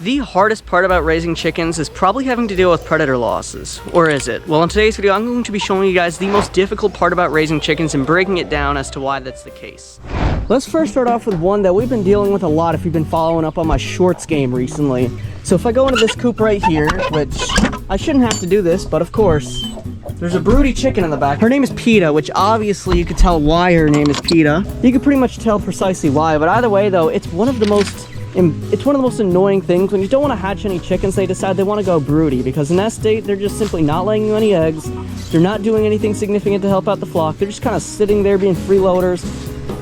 The hardest part about raising chickens is probably having to deal with predator losses. Or is it? Well, in today's video, I'm going to be showing you guys the most difficult part about raising chickens and breaking it down as to why that's the case. Let's first start off with one that we've been dealing with a lot if you've been following up on my shorts game recently. So if I go into this coop right here, which I shouldn't have to do this, but of course, there's a broody chicken in the back. Her name is PETA, which obviously you could tell why her name is PETA. You can pretty much tell precisely why, but either way though, it's one of the most annoying things when you don't want to hatch any chickens. They decide they want to go broody because in that state they're just simply not laying you any eggs. They're not doing anything significant to help out the flock. They're just kind of sitting there being freeloaders.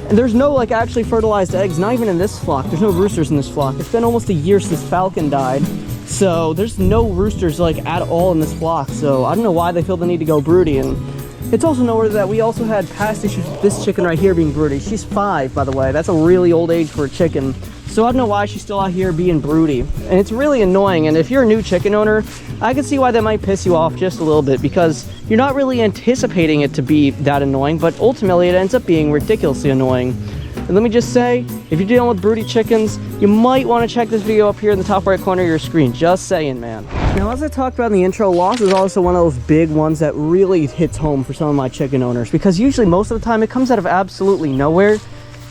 And there's no like actually fertilized eggs, not even in this flock. There's no roosters in this flock. It's been almost a year since Falcon died. So there's no roosters like at all in this flock. So I don't know why they feel the need to go broody. And it's also noteworthy that we also had past issues with this chicken right here being broody. She's 5, by the way. That's a really old age for a chicken. So I don't know why she's still out here being broody. And it's really annoying. And if you're a new chicken owner, I can see why that might piss you off just a little bit because you're not really anticipating it to be that annoying, but ultimately it ends up being ridiculously annoying. And let me just say, if you're dealing with broody chickens, you might want to check this video up here in the top right corner of your screen. Just saying, man. Now, as I talked about in the intro, loss is also one of those big ones that really hits home for some of my chicken owners because usually most of the time it comes out of absolutely nowhere.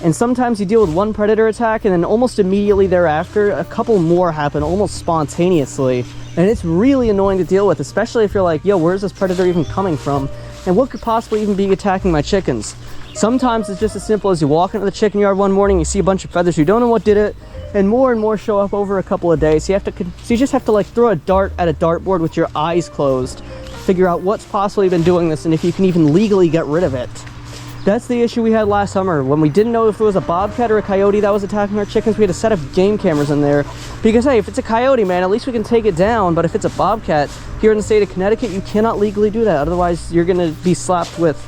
And sometimes you deal with one predator attack and then almost immediately thereafter, a couple more happen almost spontaneously. And it's really annoying to deal with, especially if you're like, yo, where's this predator even coming from? And what could possibly even be attacking my chickens? Sometimes it's just as simple as you walk into the chicken yard one morning, you see a bunch of feathers, you don't know what did it, and more show up over a couple of days. So you just have to like throw a dart at a dartboard with your eyes closed, figure out what's possibly been doing this and if you can even legally get rid of it. That's the issue we had last summer when we didn't know if it was a bobcat or a coyote that was attacking our chickens. We had a set of game cameras in there because, hey, if it's a coyote, man, at least we can take it down. But if it's a bobcat here in the state of Connecticut, you cannot legally do that. Otherwise, you're going to be slapped with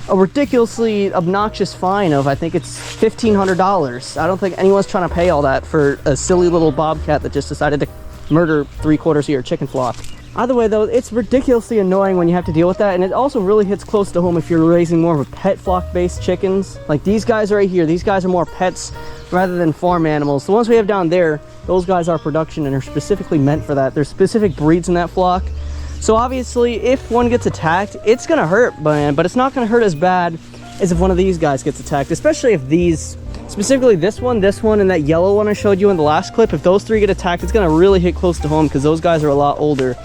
a ridiculously obnoxious fine of, I think it's $1,500. I don't think anyone's trying to pay all that for a silly little bobcat that just decided to murder 3/4 of your chicken flock. Either way though, it's ridiculously annoying when you have to deal with that, and it also really hits close to home if you're raising more of a pet flock based chickens. Like these guys right here, these guys are more pets rather than farm animals. The ones we have down there, those guys are production and are specifically meant for that. There's specific breeds in that flock. So obviously if one gets attacked, it's gonna hurt, man, but it's not gonna hurt as bad as if one of these guys gets attacked, especially if these, specifically this one, and that yellow one I showed you in the last clip, if those 3 get attacked, it's gonna really hit close to home because those guys are a lot older.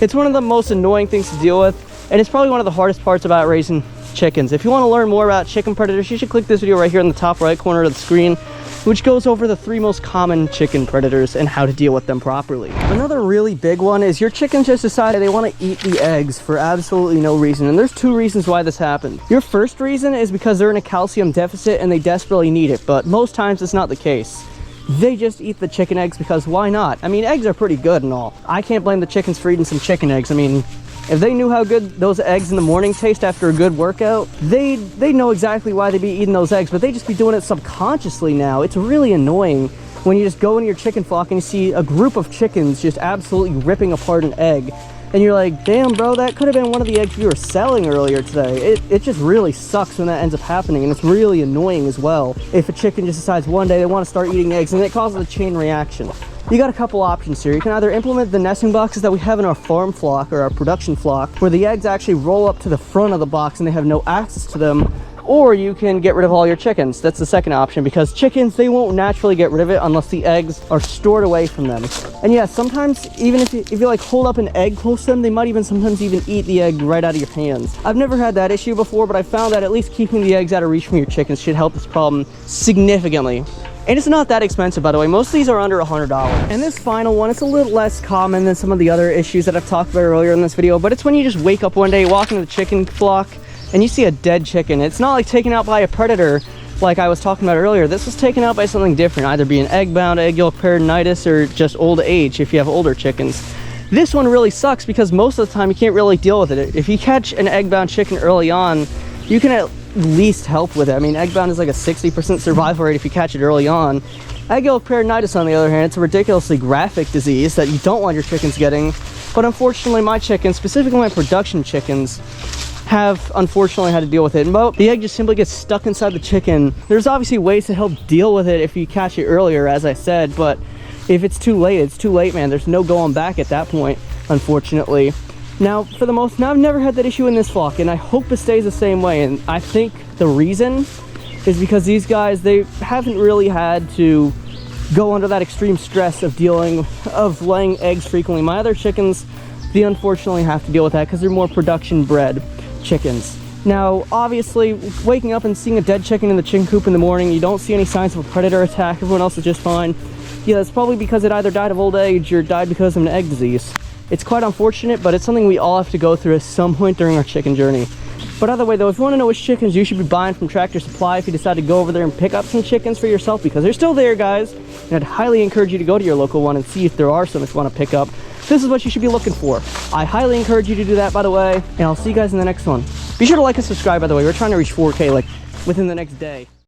It's one of the most annoying things to deal with, and it's probably one of the hardest parts about raising chickens. If you want to learn more about chicken predators, you should click this video right here in the top right corner of the screen, which goes over the 3 most common chicken predators and how to deal with them properly. Another really big one is your chickens just decide they want to eat the eggs for absolutely no reason, and there's 2 reasons why this happens. Your first reason is because they're in a calcium deficit and they desperately need it, but most times it's not the case. They just eat the chicken eggs because why not? I mean, eggs are pretty good and all. I can't blame the chickens for eating some chicken eggs. I mean, if they knew how good those eggs in the morning taste after a good workout, they'd know exactly why they'd be eating those eggs, but they just be doing it subconsciously now. It's really annoying when you just go into your chicken flock and you see a group of chickens just absolutely ripping apart an egg. And you're like, damn, bro, that could have been one of the eggs you were selling earlier today. It just really sucks when that ends up happening, and it's really annoying as well if a chicken just decides one day they want to start eating eggs, and it causes a chain reaction. You got a couple options here. You can either implement the nesting boxes that we have in our farm flock or our production flock, where the eggs actually roll up to the front of the box and they have no access to them, or you can get rid of all your chickens. That's the second option, because chickens, they won't naturally get rid of it unless the eggs are stored away from them. And yeah, sometimes even if you like hold up an egg close to them, they might sometimes even eat the egg right out of your hands. I've never had that issue before, but I found that at least keeping the eggs out of reach from your chickens should help this problem significantly. And it's not that expensive, by the way. Most of these are under $100. And this final one, it's a little less common than some of the other issues that I've talked about earlier in this video, but it's when you just wake up one day, walk into the chicken flock, and you see a dead chicken. It's not like taken out by a predator like I was talking about earlier. This was taken out by something different, either being egg-bound, egg yolk peritonitis, or just old age if you have older chickens. This one really sucks because most of the time you can't really deal with it. If you catch an egg-bound chicken early on, you can at least help with it. I mean, egg-bound is like a 60% survival rate if you catch it early on. Egg yolk peritonitis, on the other hand, it's a ridiculously graphic disease that you don't want your chickens getting. But unfortunately, my chickens, specifically my production chickens, have unfortunately had to deal with it. And the egg just simply gets stuck inside the chicken. There's obviously ways to help deal with it if you catch it earlier, as I said, but if it's too late, man. There's no going back at that point, unfortunately. Now, I've never had that issue in this flock, and I hope it stays the same way. And I think the reason is because these guys, they haven't really had to go under that extreme stress of laying eggs frequently. My other chickens, they unfortunately have to deal with that because they're more production bred chickens. Now, obviously, waking up and seeing a dead chicken in the chicken coop in the morning, you don't see any signs of a predator attack, everyone else is just fine. Yeah, that's probably because it either died of old age or died because of an egg disease. It's quite unfortunate, but it's something we all have to go through at some point during our chicken journey. But either way though, if you want to know which chickens you should be buying from Tractor Supply if you decide to go over there and pick up some chickens for yourself, because they're still there, guys, and I'd highly encourage you to go to your local one and see if there are some if you want to pick up. This is what you should be looking for. I highly encourage you to do that, by the way, and I'll see you guys in the next one. Be sure to like and subscribe, by the way. We're trying to reach 4K like within the next day.